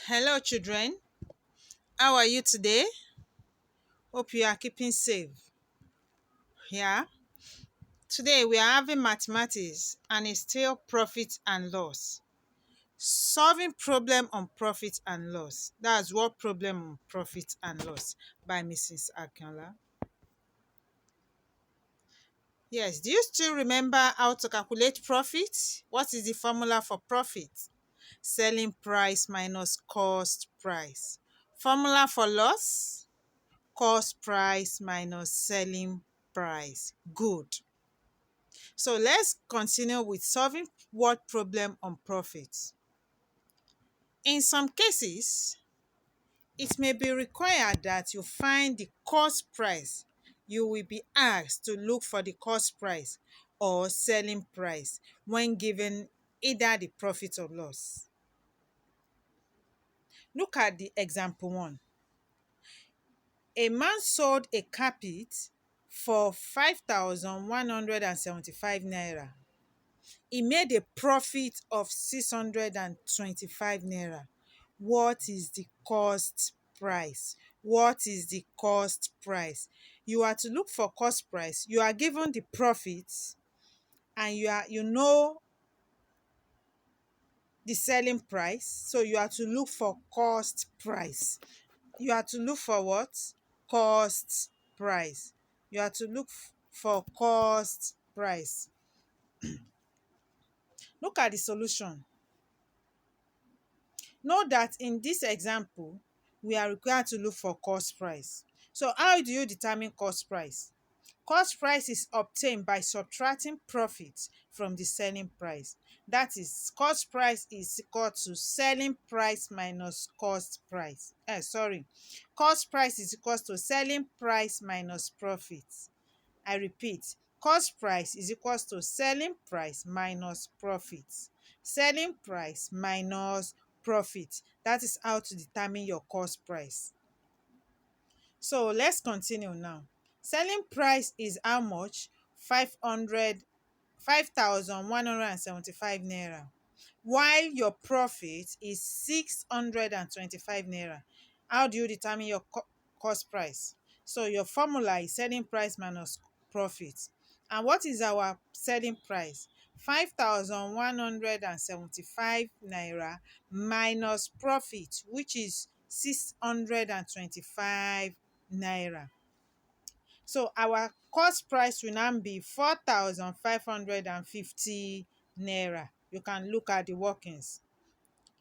Hello, children. How are you today? Hope you are keeping safe. Yeah. Today we are having mathematics and it's still profit and loss. Solving problem on profit and loss. That's what problem on profit and loss by Mrs. Akinola. Yes. Do you still remember how to calculate profit? What is the formula for profit? Selling price minus cost price. Formula for loss? Cost price minus selling price. Good. So let's continue with solving word problem on profit. In some cases, it may be required that you find the cost price. You will be asked to look for the cost price or selling price when given either the profit or loss. Look at the example 1. A man sold a carpet for 5,175 naira. He made a profit of 625 naira. What is the cost price? What is the cost price? You are to look for cost price. You are given the profit and you know the selling price. So you are to look for cost price. You are to look for what? Cost price. You are to look for cost price. Look at the solution. Note that in this example, we are required to look for cost price. So how do you determine cost price? Cost price is obtained by subtracting profit from the selling price. That is, cost price is equal to selling price minus cost price. Cost price is equal to selling price minus profit. I repeat, cost price is equal to selling price minus profit. Selling price minus profit. That is how to determine your cost price. So let's continue now. Selling price is how much? 5,175 naira. While your profit is 625 naira. How do you determine your cost price? So your formula is selling price minus profit. And what is our selling price? 5,175 naira minus profit, which is 625 naira. So our cost price will now be 4,550 naira. You can look at the workings.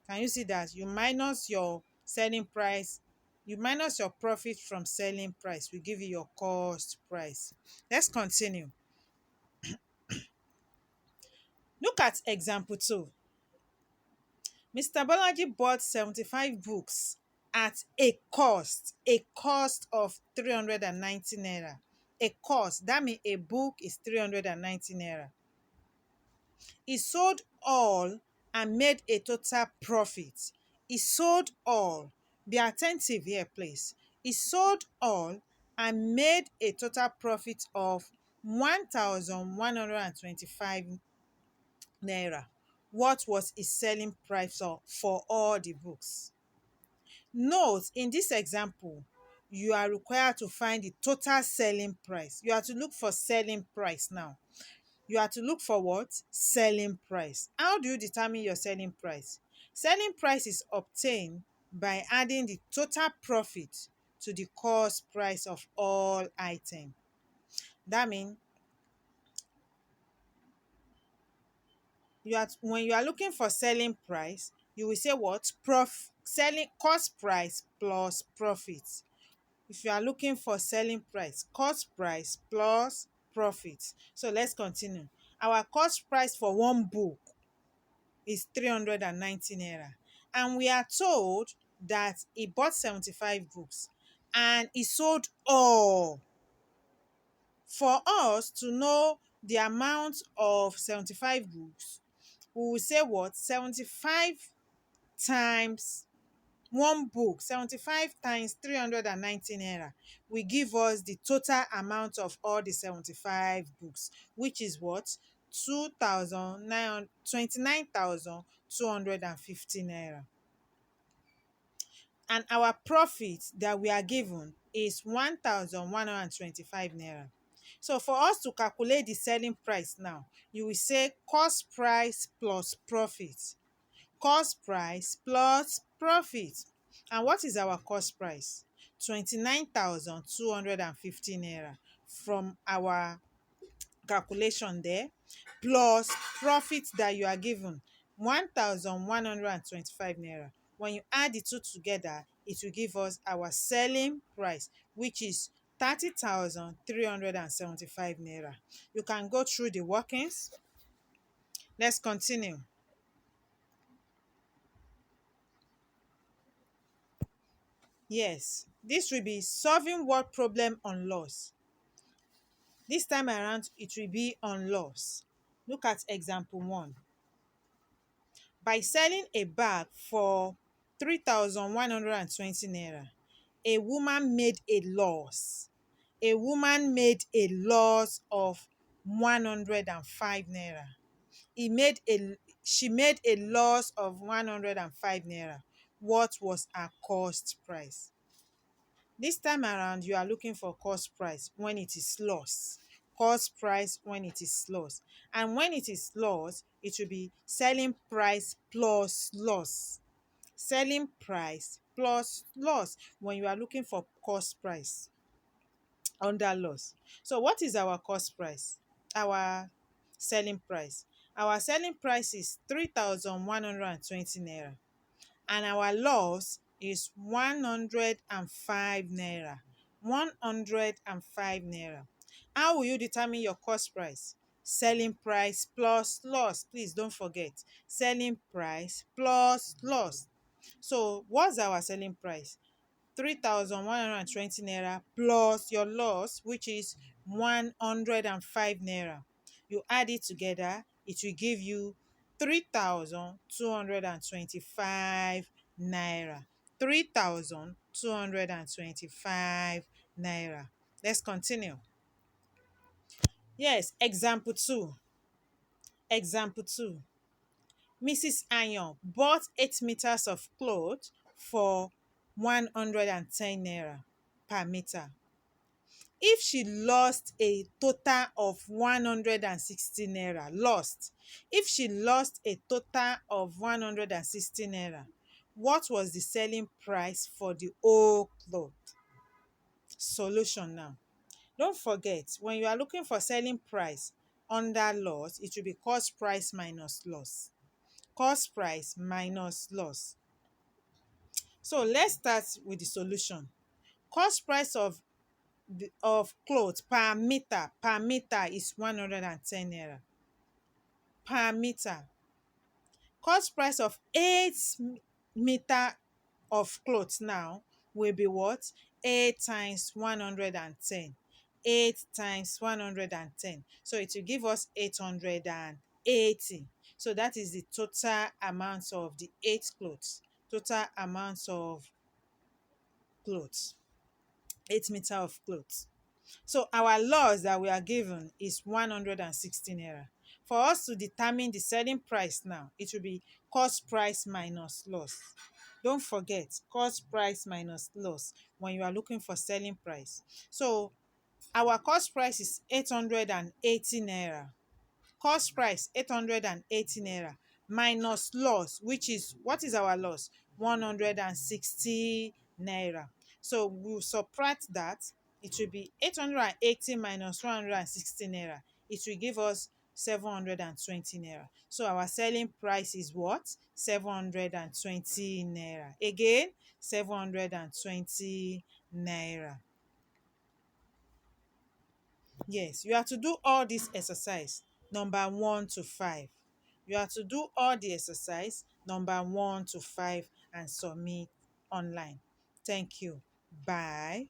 Can you see that? You minus your selling price, you minus your profit from selling price will give you your cost price. Let's continue. Look at example 2. Mr. Bolaji bought 75 books at a cost of 390 naira. A cost, that means a book is 390 naira. He sold all and made a total profit. He sold all. Be attentive here, please. He sold all and made a total profit of 1,125 naira. What was his selling price for all the books? Note, in this example, you are required to find the total selling price. You have to look for selling price now. You have to look for what? Selling price. How do you determine your selling price? Selling price is obtained by adding the total profit to the cost price of all items. That means when you are looking for selling price, you will say what? Selling cost price plus profit. If you are looking for selling price, cost price plus profit. So let's continue. Our cost price for one book is 390 naira, and we are told that he bought 75 books and he sold all. For us to know the amount of 75 books, we will say what? 75 times one book, 75 times 390 naira will give us the total amount of all the 75 books, which is what? 29,250 naira. and our profit that we are given is 1,125 naira. So for us to calculate the selling price now, you will say cost price plus profit. Cost price plus profit. And what is our cost price? 29,250 naira from our calculation there, plus profit that you are given 1,125 naira. When you add the two together, it will give us our selling price, which is 30,375 naira. You can go through the workings. Let's continue. Yes, this will be solving what problem on loss. This time around, it will be on loss. Look at example 1. By selling a bag for 3,120 naira, a woman made a loss. A woman made a loss of 105 naira. She made a loss of 105 naira. What was her cost price? This time around, you are looking for cost price when it is loss. Cost price when it is loss. And when it is loss, it will be selling price plus loss. Selling price plus loss when you are looking for cost price under loss. So what is our cost price? Our selling price. Our selling price is 3,120 naira. And our loss is 105 naira. 105 naira. How will you determine your cost price? Selling price plus loss. Please don't forget. Selling price plus loss. So what's our selling price? 3,120 naira plus your loss, which is 105 naira. You add it together, it will give you 3,225 naira. 3,225 naira. Let's continue. Yes, example 2. Example 2. Mrs. Ayon bought 8 meters of cloth for 110 naira per meter. If she lost a total of 160 naira, if she lost a total of 160 naira, what was the selling price for the whole cloth? Solution now. Don't forget, when you are looking for selling price under loss, it will be cost price minus loss. Cost price minus loss. So let's start with the solution. Cost price of cloth per meter is 110 naira per meter. Cost price of 8 meter of cloth now will be what? 8 times 110. 8 times 110. So it will give us 880. So that is the total amount of the 8 clothes. Total amount of clothes. 8 meter of clothes. So our loss that we are given is 160 naira. For us to determine the selling price now, it will be cost price minus loss. Don't forget, cost price minus loss when you are looking for selling price. So our cost price is 880 naira. Cost price 880 naira minus loss, which is, what is our loss? 160 naira. So we'll subtract that. It will be 880 minus 160 naira. It will give us 720 naira. So our selling price is what? 720 naira. Again, 720 naira. Yes, you have to do all this exercise number 1 to 5. You have to do all the exercise number 1 to 5 and submit online. Thank you. Bye.